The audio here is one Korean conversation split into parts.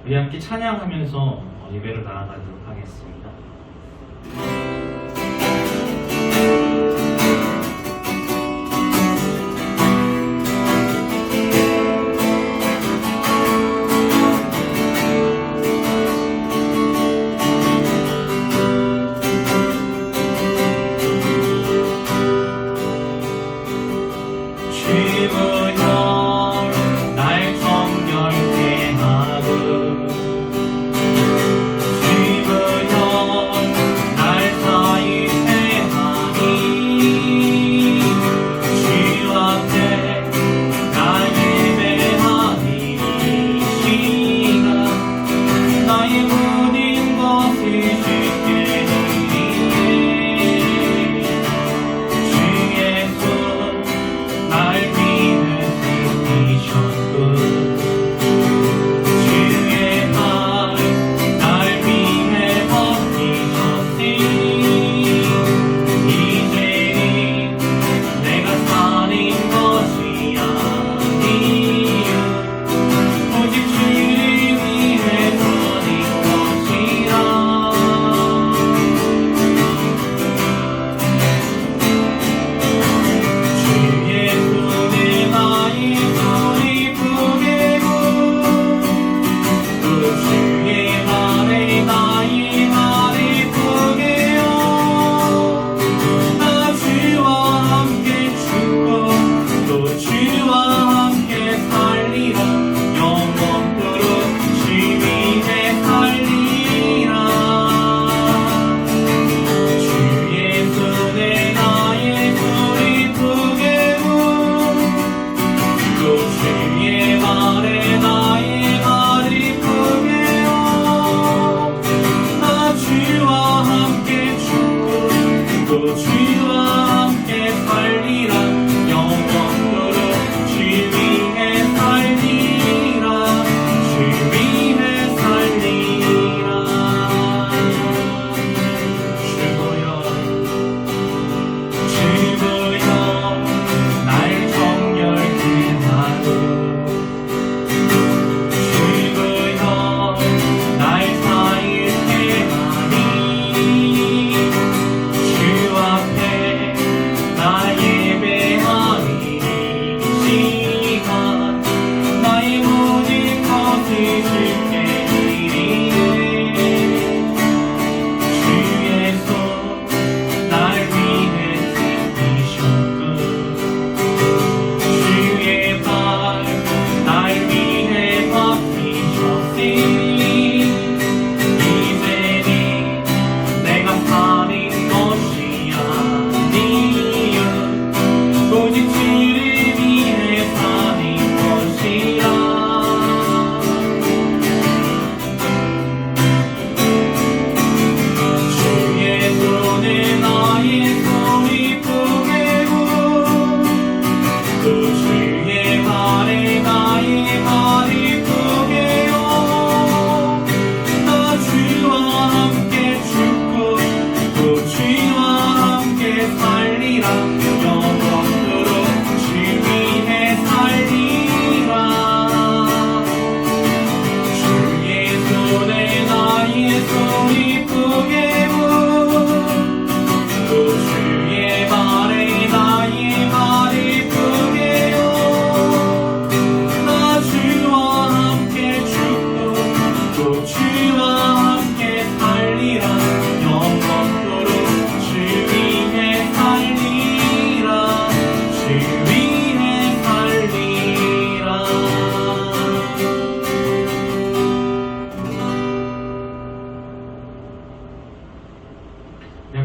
우리 함께 찬양하면서 예배로 나아가도록 하겠습니다.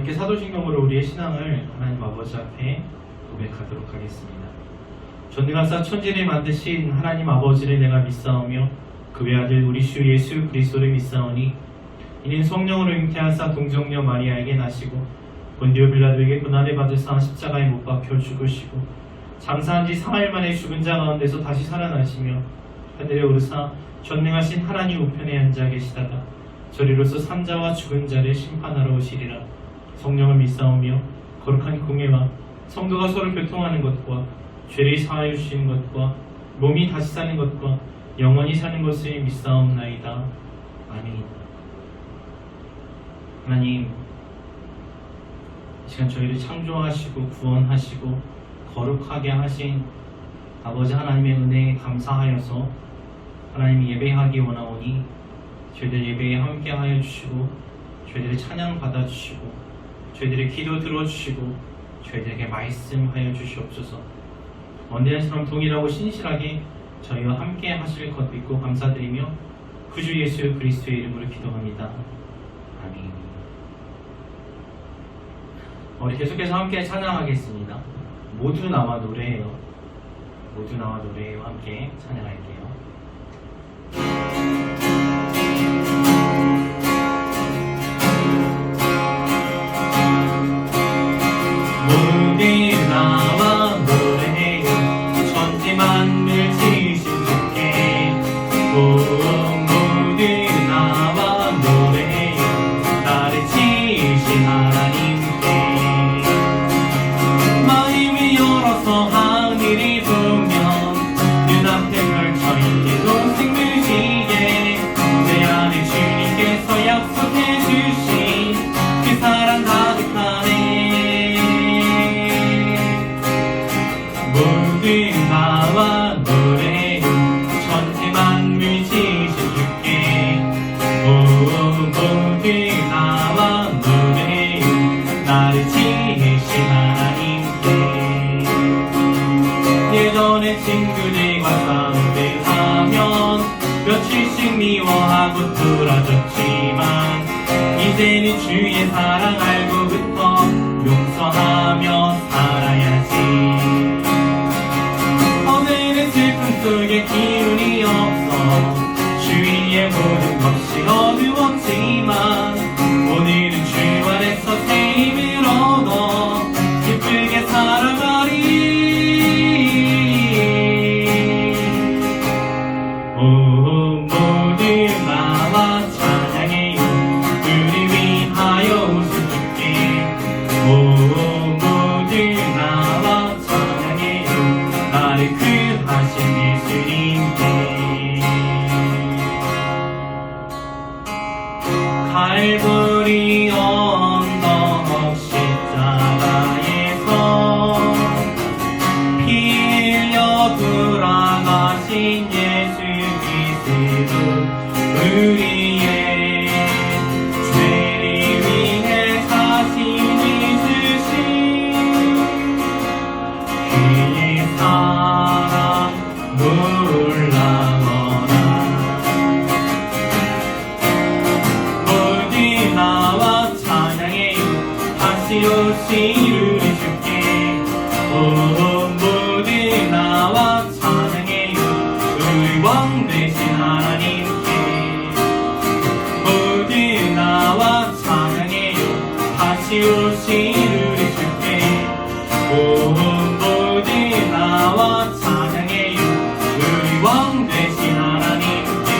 함께 사도신경으로 우리의 신앙을 하나님 아버지 앞에 고백하도록 하겠습니다. 전능하사 천지를 만드신 하나님 아버지를 내가 믿사오며 그 외아들 우리 주 예수 그리스도를 믿사오니 이는 성령으로 잉태하사 동정녀 마리아에게 나시고 본디오 빌라도에게 고난을 받으사 십자가에 못 박혀 죽으시고 장사한 지 사흘 만에 죽은 자 가운데서 다시 살아나시며 하늘에 오르사 전능하신 하나님 우편에 앉아 계시다가 저리로서 산자와 죽은 자를 심판하러 오시리라. 성령을 믿사오며 거룩한 공예와 성도가 서로 교통하는 것과 죄를 사하여 주시는 것과 몸이 다시 사는 것과 영원히 사는 것을 믿사옵나이다. 아멘. 하나님, 이 시간 저희를 창조하시고 구원하시고 거룩하게 하신 아버지 하나님의 은혜에 감사하여서 하나님 예배하기 원하오니 저희들 예배에 함께하여 주시고 저희들의 찬양 받아주시고 저희들의 기도 들어주시고 저희들에게 말씀하여 주시옵소서. 언제나처럼 동일하고 신실하게 저희와 함께 하실 것 믿고 감사드리며 구주 예수 그리스도의 이름으로 기도합니다. 아멘. 우리 계속해서 함께 찬양하겠습니다. 모두 나와 노래해요. 모두 나와 노래해요. 함께 찬양할게요. 모두 나와 노래해요. 천지 만물 지으신 주께. 모두 나와 노래해요. 나를 지으신 하나님께. 마음을 열어서 하늘을 보면 눈앞에 펼쳐있는 생물지게 내 안에 주님께서 약속해주신 그 사랑 가득하네. 모두 나와 노래해요. 천지 만물 지으신 주께. 모두 나와 노래해요. 나를 지으신 하나님께. 예전에 친구들과 싸움을 하면 며칠씩 미워하고 돌아졌지만 이제는 주의 사랑 알고부터 용서하며 살아야지. 오늘은 슬픔 속에 기운이 없어 주위의 모든 것이 어두웠지만 오늘은 주 안에서 새 힘을 얻어 기쁘게 살아가리. 모두 나와 찬양해요. 우리 위하여 오신 주께. 모두 나와 찬양해요. 나를 구하신 예수님께. 갈보리 언덕 십자가에서 피 흘려 돌아가신 예수 그리스도 우리의 죄를 위해 자신이 주신 그의 사랑 놀라워라. 모두 나와 찬양해요. 다시 오신 우리 주께. 모두 나와 찬양해요. 우리 왕 되신 하나님께. 모두 나와 찬양해요. 다시 오신 우리 주께. 모두 나와 찬양해요. 우리 왕 되신 하나님께.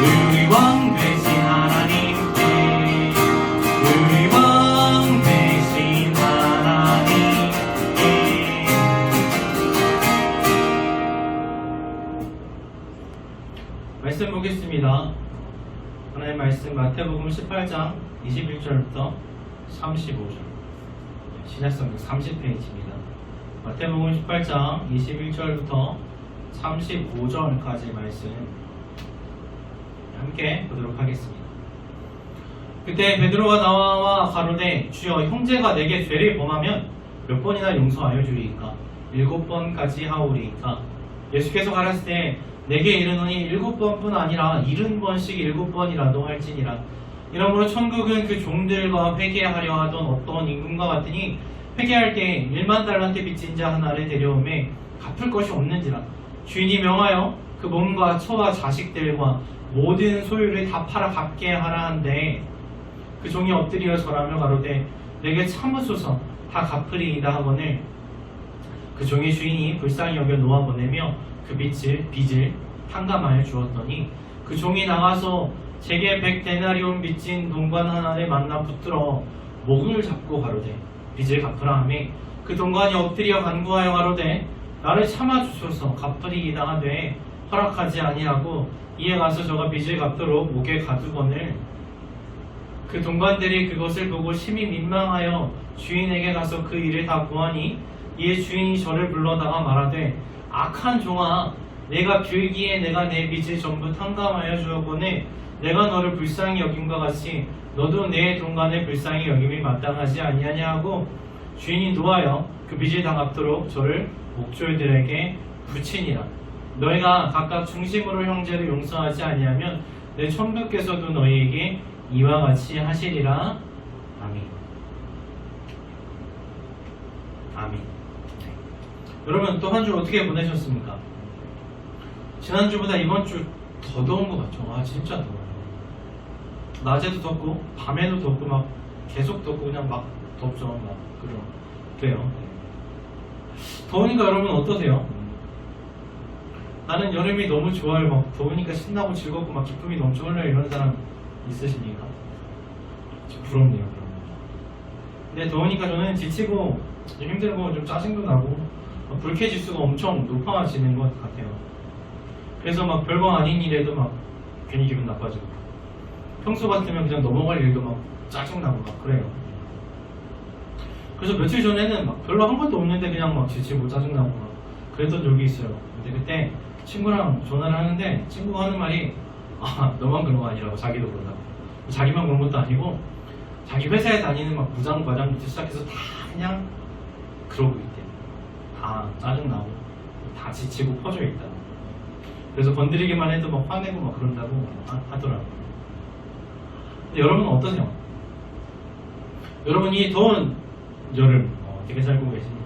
우리 왕 되신 하나님께. 우리 왕 되신 하나님께. 말씀 보겠습니다. 하나님의 말씀 마태복음 18장 21절부터 35절. 신약성경 30페이지입니다. 마태복음 18장 21절부터 35절까지 말씀 함께 보도록 하겠습니다. 그때 베드로가 나와 가로되 주여 형제가 내게 죄를 범하면 몇 번이나 용서하여 주리이까? 7번까지 하오리이까? 예수께서 가라사대 내게 이르노니 7번뿐 아니라 70번씩 7번이라도 할지니라. 이러므로 천국은 그 종들과 회개하려 하던 어떤 임금과 같으니 회개할 때 1만 달란트 빚진 자 하나를 데려오매 갚을 것이 없는지라. 주인이 명하여 그 몸과 처와 자식들과 모든 소유를 다 팔아 갚게 하라 한데 그 종이 엎드려 절하며 가로되 내게 참으소서 다 갚으리이다 하거늘 그 종의 주인이 불쌍히 여겨 놓아보내며 그 빚을 탕감하여 주었더니 그 종이 나가서 제게 100데나리온 빚진 동관 하나를 만나 붙들어 목을 잡고 가로되 빚을 갚으라 하매 그 동관이 엎드려 간구하여 가로되 나를 참아주소서 갚으리이다 하되 허락하지 아니하고 이에 가서 저가 빚을 갚도록 옥에 가두거늘 그 동관들이 그것을 보고 심히 민망하여 주인에게 가서 그 일을 다 고하니 이에 주인이 저를 불러다가 말하되 악한 종아 내가 빌기에 내가 내 빚을 전부 탕감하여 주었거늘 내가 너를 불쌍히 여김과 같이 너도 내 동관을 불쌍히 여김이 마땅하지 아니하냐 하고 주인이 노하여 그 빚을 다 갚도록 저를 목졸들에게 붙이니라. 너희가 각각 중심으로 형제를 용서하지 아니하면 내 천부께서도 너희에게 이와 같이 하시리라. 아멘. 아멘. 여러분 또 한 주 어떻게 보내셨습니까? 지난주보다 이번 주 더 더운 것 같죠? 아 진짜 더워요. 낮에도 덥고 밤에도 덥고 막 계속 덥고 그냥 막 덥죠. 막 그래요. 더우니까 여러분 어떠세요? 나는 여름이 너무 좋아요. 막 더우니까 신나고 즐겁고 막 기쁨이 넘쳐 흘러요. 이런 사람 있으십니까? 부럽네요. 근데 더우니까 저는 지치고 좀 힘들고 좀 짜증도 나고 불쾌지수가 엄청 높아지는 것 같아요. 그래서 막 별거 아닌 일에도 막 괜히 기분 나빠지고 평소 같으면 그냥 넘어갈 일도 막 짜증나고 막 그래요. 그래서 며칠 전에는 막 별로 한 것도 없는데 그냥 막 지치고 짜증나고 막 그랬던 적이 있어요. 근데 그때 친구랑 전화를 하는데 친구가 하는 말이 아 너만 그런 거 아니라고. 자기도 그런다고. 자기만 그런 것도 아니고 자기 회사에 다니는 막 부장 과장부터 시작해서 다 그냥 그러고 있대. 다 짜증나고 다 지치고 퍼져 있다. 그래서 건드리기만 해도 막 화내고 막 그런다고 하더라고요. 근데 여러분은 어떠세요? 여러분이 더운 여름 어떻게 살고 계십니까?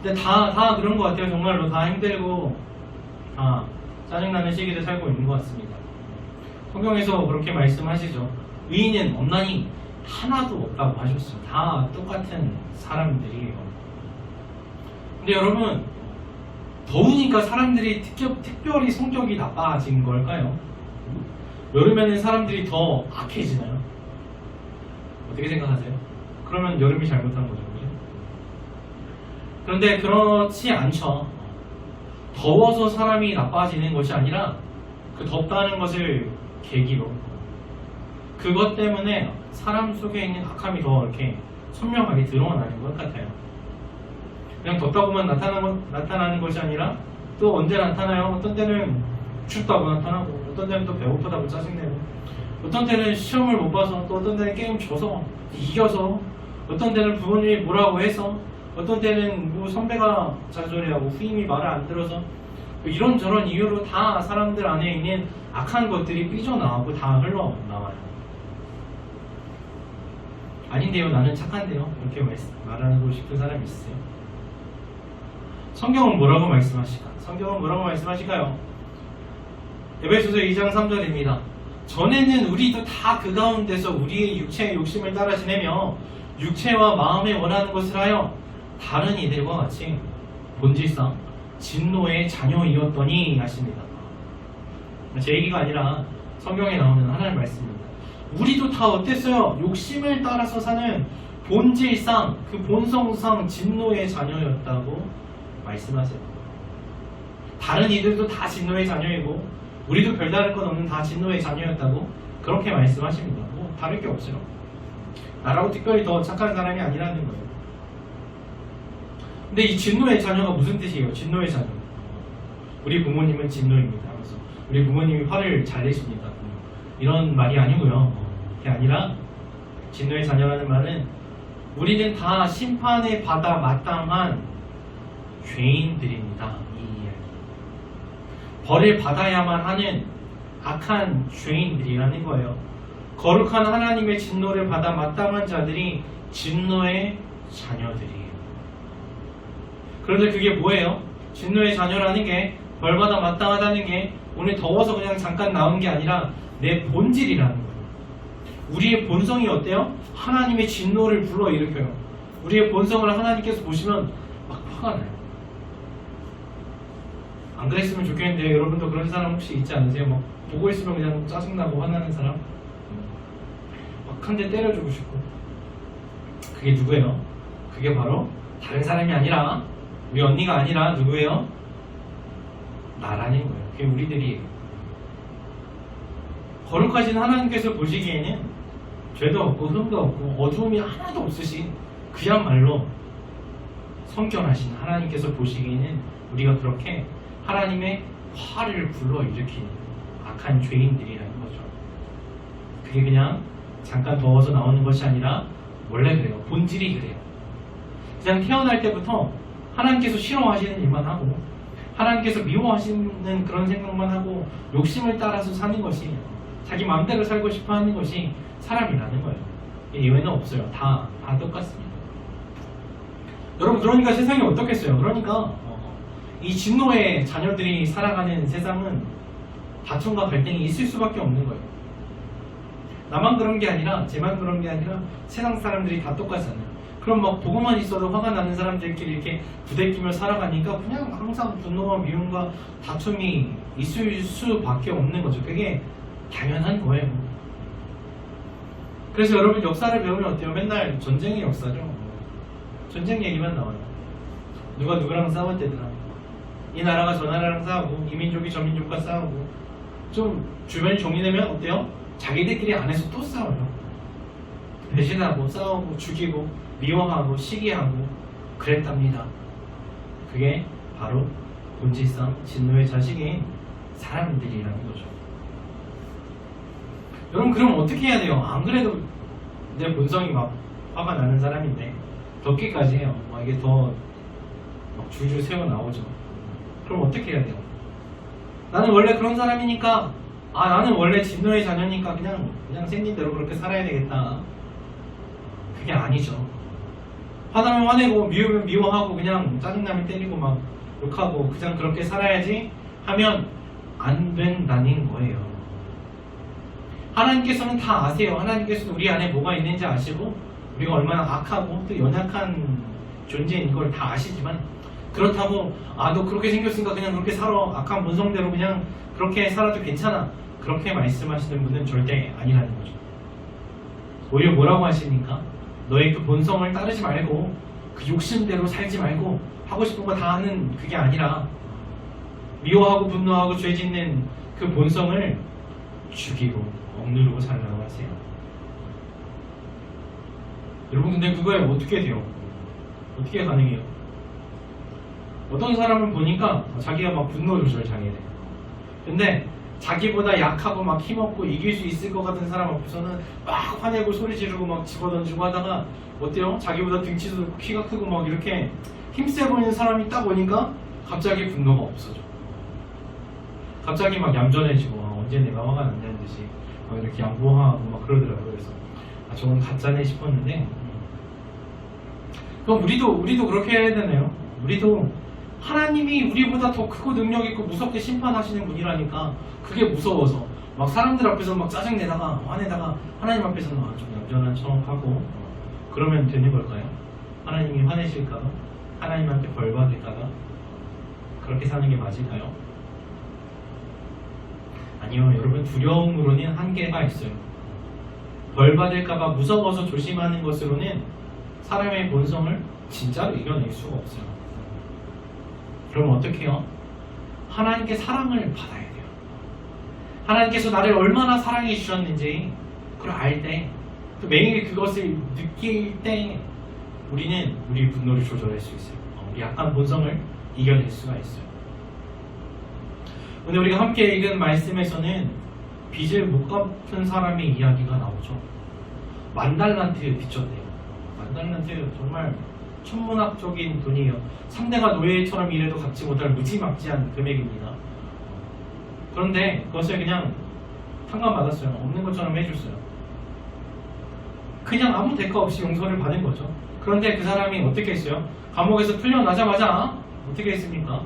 근데 다 그런 것 같아요. 정말로 다 힘들고 다 짜증나는 시기를 살고 있는 것 같습니다. 성경에서 그렇게 말씀하시죠. 의인은 없나니 하나도 없다고 하셨어요. 다 똑같은 사람들이에요. 근데 여러분 더우니까 사람들이 특별히 성격이 나빠진 걸까요? 여름에는 사람들이 더 악해지나요? 어떻게 생각하세요? 그러면 여름이 잘못한 거죠. 그죠? 그런데 그렇지 않죠. 더워서 사람이 나빠지는 것이 아니라 그 덥다는 것을 계기로 그것 때문에 사람 속에 있는 악함이 더 이렇게 선명하게 드러나는 것 같아요. 그냥 덥다고만 나타나는 것이 아니라 또 언제 나타나요? 어떤 때는 춥다고 나타나고 어떤 때는 또 배고프다고 짜증내고 어떤 때는 시험을 못 봐서 또 어떤 때는 게임 져서 이겨서 어떤 때는 부모님이 뭐라고 해서 어떤 때는 뭐 선배가 잔소리하고 후임이 말을 안 들어서 이런저런 이유로 다 사람들 안에 있는 악한 것들이 삐져나오고 다 흘러나와요. 아닌데요, 나는 착한데요, 이렇게 말하고 싶은 사람이 있어요. 성경은 뭐라고 말씀하실까? 성경은 뭐라고 말씀하실까요? 에베소서 2장 3절입니다. 전에는 우리도 다 그 가운데서 우리의 육체의 욕심을 따라 지내며 육체와 마음에 원하는 것을 하여 다른 이들과 같이 본질상 진노의 자녀이었더니 하십니다. 제 얘기가 아니라 성경에 나오는 하나님의 말씀입니다. 우리도 다 어땠어요? 욕심을 따라서 사는 본질상 그 본성상 진노의 자녀였다고 말씀하세요. 다른 이들도 다 진노의 자녀이고 우리도 별다를 것 없는 다 진노의 자녀였다고 그렇게 말씀하십니다. 뭐 다를 게 없어요. 나라고 특별히 더 착한 사람이 아니라는 거예요. 근데 이 진노의 자녀가 무슨 뜻이에요? 진노의 자녀. 우리 부모님은 진노입니다. 그래서 우리 부모님이 화를 잘 내십니다. 이런 말이 아니고요. 그게 아니라 진노의 자녀라는 말은 우리는 다 심판을 받아 마땅한 죄인들입니다. 이 이야기. 벌을 받아야만 하는 악한 죄인들이라는 거예요. 거룩한 하나님의 진노를 받아 마땅한 자들이 진노의 자녀들이에요. 그런데 그게 뭐예요? 진노의 자녀라는 게 벌받아 마땅하다는 게 오늘 더워서 그냥 잠깐 나온 게 아니라 내 본질이라는 거예요. 우리의 본성이 어때요? 하나님의 진노를 불러일으켜요. 우리의 본성을 하나님께서 보시면 막 화가 나요. 안 그랬으면 좋겠는데 여러분도 그런 사람 혹시 있지 않으세요? 막 보고 있으면 그냥 짜증나고 화나는 사람? 막 한 대 때려주고 싶고. 그게 누구예요? 그게 바로 다른 사람이 아니라 우리 언니가 아니라 누구예요? 나라는 거예요. 그게 우리들이 거룩하신 하나님께서 보시기에는 죄도 없고 흠도 없고 어두움이 하나도 없으신 그야말로 성결하신 하나님께서 보시기에는 우리가 그렇게 하나님의 화를 불러일으키는 악한 죄인들이라는 거죠. 그게 그냥 잠깐 더워서 나오는 것이 아니라 원래 그래요. 본질이 그래요. 그냥 태어날 때부터 하나님께서 싫어하시는 일만 하고 하나님께서 미워하시는 그런 생각만 하고 욕심을 따라서 사는 것이, 자기 마음대로 살고 싶어 하는 것이 사람이라는 거예요. 예외는 없어요. 다 똑같습니다. 여러분, 그러니까 세상이 어떻겠어요? 그러니까 이 진노의 자녀들이 살아가는 세상은 다툼과 갈등이 있을 수밖에 없는 거예요. 나만 그런 게 아니라, 쟤만 그런 게 아니라 세상 사람들이 다 똑같잖아요. 그럼 막 보고만 있어도 화가 나는 사람들끼리 이렇게 부대끼며 살아가니까 그냥 항상 분노와 미움과 다툼이 있을 수밖에 없는 거죠. 그게 당연한 거예요. 그래서 여러분, 역사를 배우면 어때요? 맨날 전쟁의 역사죠. 전쟁 얘기만 나와요. 누가 누구랑 싸웠대더라. 이 나라가 저 나라랑 싸우고 이 민족이 저 민족과 싸우고, 좀 주변이 정리되면 어때요? 자기들끼리 안에서 또 싸워요. 배신하고 싸우고 죽이고 미워하고 시기하고 그랬답니다. 그게 바로 본질상 진노의 자식인 사람들이라는 거죠. 여러분, 그럼 어떻게 해야 돼요? 안 그래도 내 본성이 막 화가 나는 사람인데 덥기까지 해요. 막 이게 더 막 줄줄 새어 나오죠. 그럼 어떻게 해야 돼요? 나는 원래 그런 사람이니까, 나는 원래 진노의 자녀니까 그냥 생긴 대로 그렇게 살아야 되겠다. 그게 아니죠. 화나면 화내고 미우면 미워하고 그냥 짜증나면 때리고 막 욕하고 그냥 그렇게 살아야지 하면 안 된다는 거예요. 하나님께서는 다 아세요. 하나님께서는 우리 안에 뭐가 있는지 아시고 우리가 얼마나 악하고 또 연약한 존재인 걸 다 아시지만, 그렇다고 너 그렇게 생겼으니까 그냥 그렇게 살아, 악한 본성대로 그냥 그렇게 살아도 괜찮아, 그렇게 말씀하시는 분은 절대 아니라는 거죠. 오히려 뭐라고 하십니까? 너의 그 본성을 따르지 말고 그 욕심대로 살지 말고 하고 싶은 거 다 하는 그게 아니라 미워하고 분노하고 죄 짓는 그 본성을 죽이고 억누르고 살라고 하세요. 여러분, 근데 그거에 어떻게 돼요? 어떻게 가능해요? 어떤 사람을 보니까 자기가 막 분노 조절 장애래. 근데 자기보다 약하고 막 힘없고 이길 수 있을 것 같은 사람 앞에서는 막 화내고 소리 지르고 막 집어던지고 하다가 어때요? 자기보다 등치도 높고 키가 크고 막 이렇게 힘세 보이는 사람이 딱 오니까 갑자기 분노가 없어져. 갑자기 막 얌전해지고, 언제 내가 화가 난다는 듯이 막 이렇게 양보하고 막 그러더라고요. 그래서 저건 가짜네 싶었는데, 그럼 우리도 그렇게 해야 되나요? 우리도 하나님이 우리보다 더 크고 능력 있고 무섭게 심판하시는 분이라니까 그게 무서워서 막 사람들 앞에서 막 짜증내다가 화내다가 하나님 앞에서는 좀 얌전한 척하고 그러면 되는 걸까요? 하나님이 화내실까봐? 하나님한테 벌 받을까봐? 그렇게 사는 게 맞을까요? 아니요. 여러분, 두려움으로는 한계가 있어요. 벌 받을까봐 무서워서 조심하는 것으로는 사람의 본성을 진짜로 이겨낼 수가 없어요. 그럼 어떻게 해요? 하나님께 사랑을 받아야 돼요. 하나님께서 나를 얼마나 사랑해 주셨는지 그걸 알 때, 또 매일 그것을 느낄 때 우리는 우리 분노를 조절할 수 있어요. 우리 약한 본성을 이겨낼 수가 있어요. 오늘 우리가 함께 읽은 말씀에서는 빚을 못 갚은 사람의 이야기가 나오죠. 10,000달란트 빚졌대요. 10,000달란트 정말 천문학적인 돈이에요. 상대가 노예처럼 일해도 갚지 못할 무지막지한 금액입니다. 그런데 그것을 그냥 탕감받았어요. 없는 것처럼 해줬어요. 그냥 아무 대가 없이 용서를 받은 거죠. 그런데 그 사람이 어떻게 했어요? 감옥에서 풀려나자마자 어떻게 했습니까?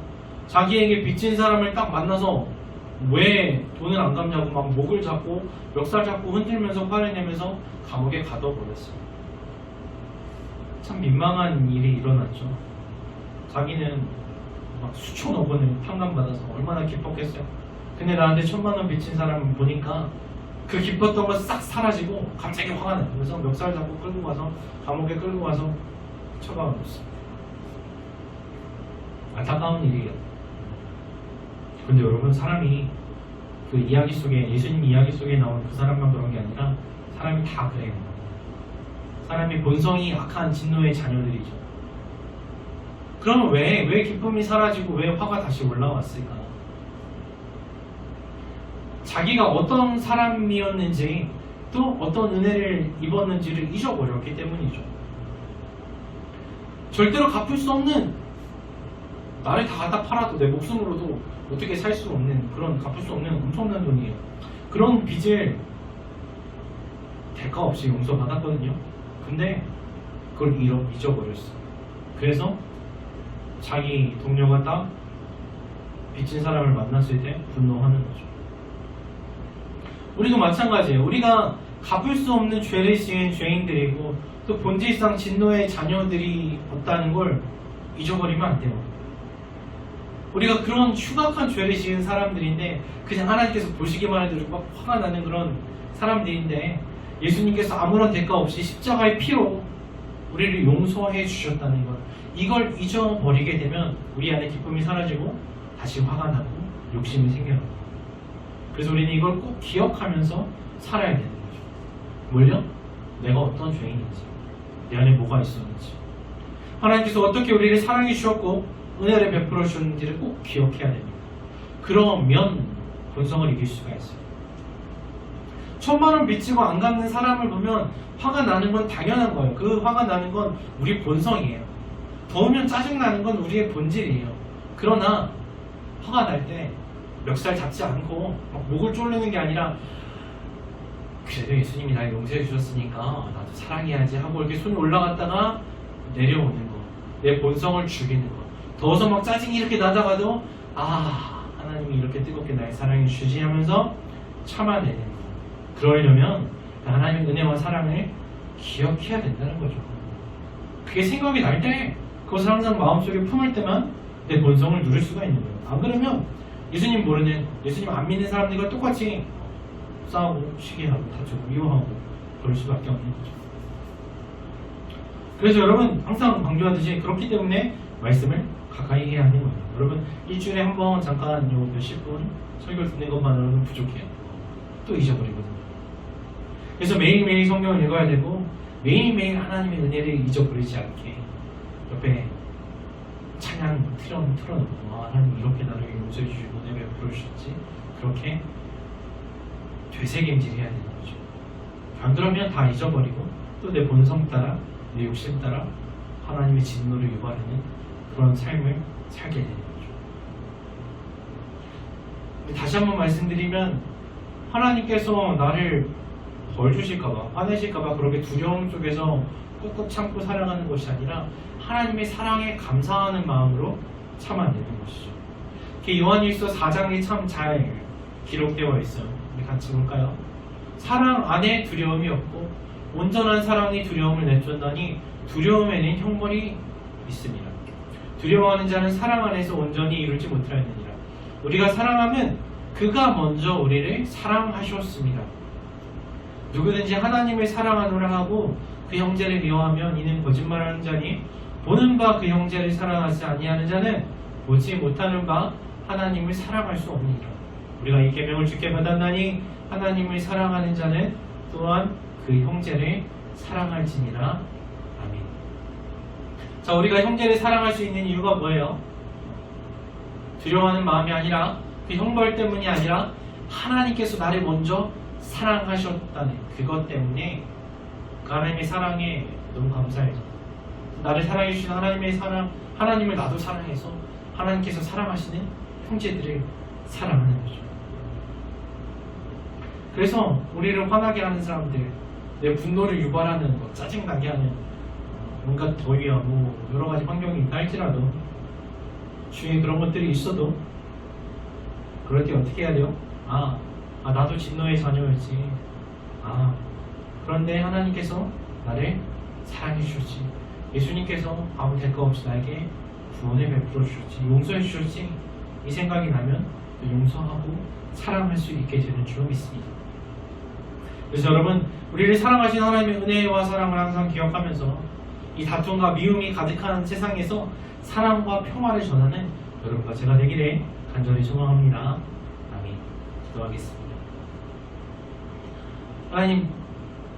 자기에게 빚진 사람을 딱 만나서 왜 돈을 안 갚냐고 막 목을 잡고 멱살 잡고 흔들면서 화를 내면서 감옥에 가둬버렸어요. 참 민망한 일이 일어났죠. 자기는 막 수천억 원을 탕감받아서 얼마나 기뻤겠어요. 근데 나한테 1,000,000원 빚진 사람을 보니까 그 기뻤던 거 싹 사라지고 갑자기 화가 나요. 그래서 멱살 잡고 끌고 가서 감옥에 끌고 가서 처박아뒀어요. 안타까운 일이에요. 근데 여러분, 사람이 그 이야기 속에, 예수님 이야기 속에 나온 그 사람만 그런 게 아니라 사람이 다 그래요. 사람이 본성이 악한 진노의 자녀들이죠. 그럼 왜 기쁨이 사라지고 왜 화가 다시 올라왔을까? 자기가 어떤 사람이었는지 또 어떤 은혜를 입었는지를 잊어버렸기 때문이죠. 절대로 갚을 수 없는, 나를 다 갖다 팔아도 내 목숨으로도 어떻게 살 수 없는, 그런 갚을 수 없는 엄청난 돈이에요. 그런 빚을 대가 없이 용서받았거든요. 근데 그걸 잊어버렸어. 그래서 자기 동료가 딱 빚진 사람을 만났을 때 분노하는 거죠. 우리도 마찬가지예요. 우리가 갚을 수 없는 죄를 지은 죄인들이고 또 본질상 진노의 자녀들이 없다는 걸 잊어버리면 안 돼요. 우리가 그런 흉악한 죄를 지은 사람들인데 그냥 하나님께서 보시기만 해도 막 화가 나는 그런 사람들인데 예수님께서 아무런 대가 없이 십자가의 피로 우리를 용서해 주셨다는 것, 이걸 잊어버리게 되면 우리 안에 기쁨이 사라지고 다시 화가 나고 욕심이 생겨요. 그래서 우리는 이걸 꼭 기억하면서 살아야 되는 거죠. 뭘요? 내가 어떤 죄인인지, 내 안에 뭐가 있었는지, 하나님께서 어떻게 우리를 사랑해 주셨고 은혜를 베풀어 주셨는지를 꼭 기억해야 됩니다. 그러면 본성을 이길 수가 있어요. 1000만원 빚지고 안 갚는 사람을 보면 화가 나는 건 당연한 거예요. 그 화가 나는 건 우리 본성이에요. 더우면 짜증나는 건 우리의 본질이에요. 그러나 화가 날 때 멱살 잡지 않고 막 목을 졸르는 게 아니라 그래도 예수님이 날 용서해 주셨으니까 나도 사랑해야지 하고 이렇게 손이 올라갔다가 내려오는 거, 내 본성을 죽이는 거. 더워서 막 짜증이 이렇게 나다가도 하나님이 이렇게 뜨겁게 날 사랑해 주지 하면서 참아내는 거. 그러려면 하나님의 은혜와 사랑을 기억해야 된다는 거죠. 그게 생각이 날 때 그것을 항상 마음속에 품을 때만 내 본성을 누릴 수가 있는 거예요. 안 그러면 예수님 모르는, 예수님 안 믿는 사람들과 똑같이 싸우고 시기하고 다투고 미워하고 그럴 수밖에 없는 거죠. 그래서 여러분 항상 강조하듯이 그렇기 때문에 말씀을 가까이 해야 하는 거예요. 여러분 일주일에 한 번 잠깐 몇십 분 설교 듣는 것만으로는 부족해요. 또 잊어버리거든요. 그래서 매일매일 성경을 읽어야 되고 매일매일 하나님의 은혜를 잊어버리지 않게 옆에 찬양 틀어놓고 하나님 이렇게 나를 용서해 주시고 은혜 베풀어 주셨지, 그렇게 되새김질 해야 되는 거죠. 안 그러면 다 잊어버리고 또 내 본성 따라 내 욕심 따라 하나님의 진노를 유발하는 그런 삶을 살게 되는 거죠. 다시 한번 말씀드리면 하나님께서 나를 벌 주실까봐, 화내실까봐 그렇게 두려움 속에서 꾹꾹 참고 살아가는 것이 아니라 하나님의 사랑에 감사하는 마음으로 참아내는 것이죠. 요한일서 4장에 참 잘 기록되어 있어요. 우리 같이 볼까요? 사랑 안에 두려움이 없고 온전한 사랑이 두려움을 내쫓나니 두려움에는 형벌이 있습니다. 두려워하는 자는 사랑 안에서 온전히 이루지 못하였느니라. 우리가 사랑하면 그가 먼저 우리를 사랑하셨습니다. 누구든지 하나님을 사랑하노라 하고 그 형제를 미워하면 이는 거짓말하는 자니 보는 바 그 형제를 사랑하지 아니하는 자는 보지 못하는 바 하나님을 사랑할 수 없느니라. 우리가 이 계명을 주께 받았나니 하나님을 사랑하는 자는 또한 그 형제를 사랑할지니라. 아멘. 자, 우리가 형제를 사랑할 수 있는 이유가 뭐예요? 두려워하는 마음이 아니라 그 형벌 때문이 아니라 하나님께서 나를 먼저 사랑하셨다는 그것 때문에 그 하나님의 사랑에 너무 감사해요. 나를 사랑해 주신 하나님의 사랑, 하나님을 나도 사랑해서 하나님께서 사랑하시는 형제들을 사랑하는 거죠. 그래서 우리를 화나게 하는 사람들, 내 분노를 유발하는 것, 짜증나게 하는 온갖 더위와 뭐 여러 가지 환경이 있다 할지라도 주위에 그런 것들이 있어도 그럴 때 어떻게 해야 돼요? 나도 진노의 자녀였지. 그런데 하나님께서 나를 사랑해 주셨지. 예수님께서 아무 대가 없이 나에게 구원을 베풀어 주셨지. 용서해 주셨지. 이 생각이 나면 용서하고 사랑할 수 있게 되는 줄 믿습니다. 그래서 여러분, 우리를 사랑하신 하나님의 은혜와 사랑을 항상 기억하면서 이 다툼과 미움이 가득한 세상에서 사랑과 평화를 전하는 여러분과 제가 되기를 간절히 소망합니다. 아멘. 기도하겠습니다. 하나님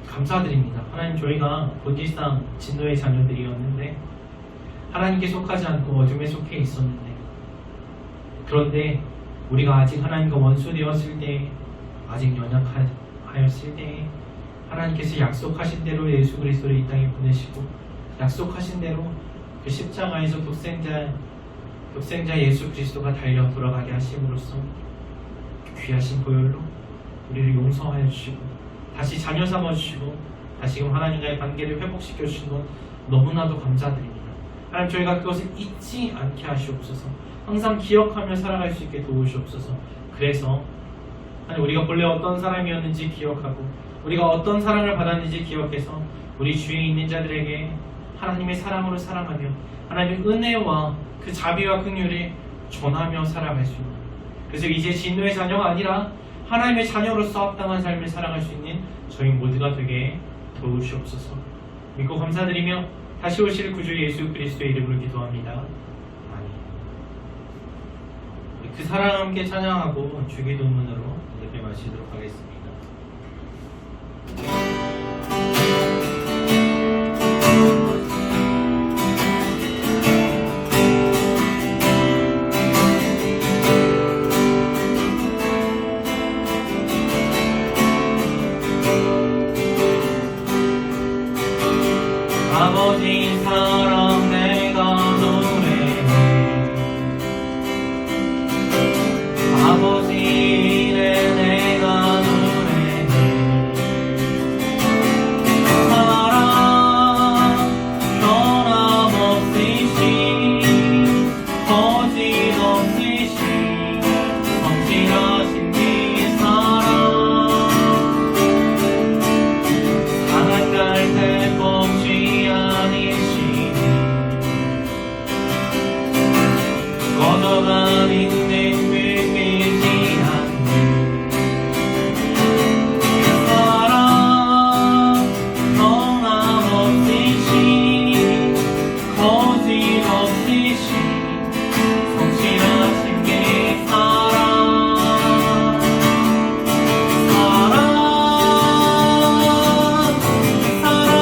감사드립니다. 하나님, 저희가 본질상 진노의 자녀들이었는데 하나님께 속하지 않고 어둠에 속해 있었는데, 그런데 우리가 아직 하나님과 원수되었을 때, 아직 연약하였을 때 하나님께서 약속하신 대로 예수 그리스도를 이 땅에 보내시고 약속하신 대로 그 십자가에서 독생자 예수 그리스도가 달려 돌아가게 하심으로써 귀하신 보혈로 우리를 용서하여 주시고 다시 자녀 삼아 주시고 다시금 하나님과의 관계를 회복시켜 주신 것 너무나도 감사드립니다. 하나님, 저희가 그것을 잊지 않게 하시옵소서. 항상 기억하며 살아갈 수 있게 도우시옵소서. 그래서 하나님, 우리가 본래 어떤 사람이었는지 기억하고 우리가 어떤 사랑을 받았는지 기억해서 우리 주위에 있는 자들에게 하나님의 사랑으로 사랑하며 하나님의 은혜와 그 자비와 긍휼을 전하며 살아갈 수 있는, 그래서 이제 진노의 자녀가 아니라 하나님의 자녀로서 합당한 삶을 살아갈 수 있는 저희 모두가 되게 도우시옵소서. 믿고 감사드리며 다시 오실 구주 예수 그리스도의 이름으로 기도합니다. 아멘. 그 사랑 함께 찬양하고 주기도문으로 이렇게 마치도록 하겠습니다. 아버지 사랑 내가 노래해, 아버지 일에 내가 노래해, 사랑 변함없으시 거짓없으시 성실하신 네 사랑, 사랑할 때 멈지 아니시니 꺼져간 인생 믿기지 않는 그 사랑 변함없으시 거짓없으시 성실하신 게 사랑, 사랑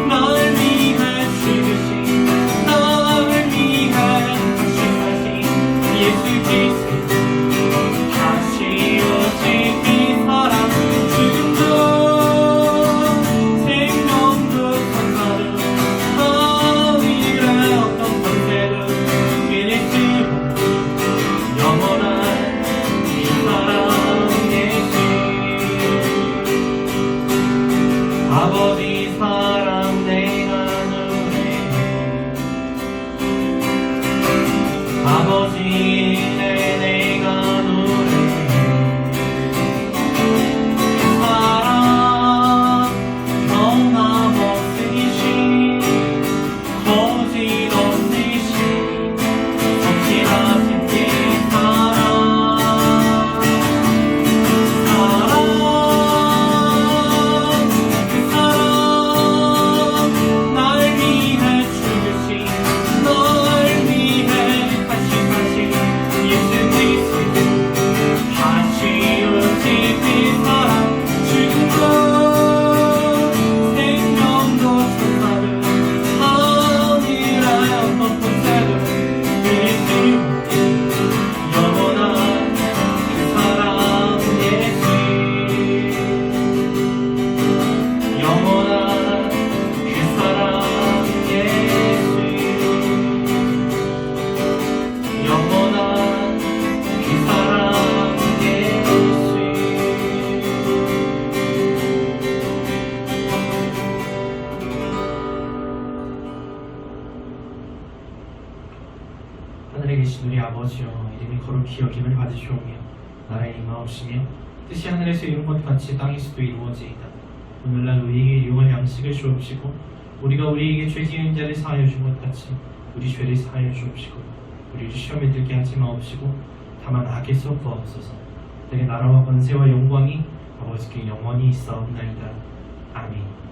날 위해 죽으신, 나를 위해 다시 사신 예수 그리스도, 다시 오실 그 사랑, 죽음도 생명도 천사도 하늘의 어떤 권세도 이길 수 없는 영원한 이 사랑 예수. 아버지 사랑 내가 노래해, 아버지 일에 내가 노래해, 사랑 변함없으시 거짓없으시 성실하신 네 사랑, 그 사랑 날 위해 죽으신, 널 위해 다시 사신 예수 그리스도, 다시 오실 그 사랑, 죽음도 생명도 천사도 하늘의 어떤 권세도 이길 수 없는 영원한 그 사랑 예수, 영원한 그 사랑 예수, 영원한 그 사랑 예수. 하늘에 계신 우리 아버지여, 이름이 거룩히 여김을 받으시오며 나라의 임하옵시며 뜻이 하늘에서 이룬 것 같이 땅에서도 이루어지이다. 오늘날 우리에게 유한 양식을 주옵시고 우리가 우리에게 죄 지은 자를 사하여 준 것 같이 우리 죄를 사하여 주옵시고 우리를 시험에 들게 하지 마옵시고 다만 악에서 구하옵소서. 내게 나라와 권세와 영광이 아버지께 영원히 있사옵나이다. 아멘.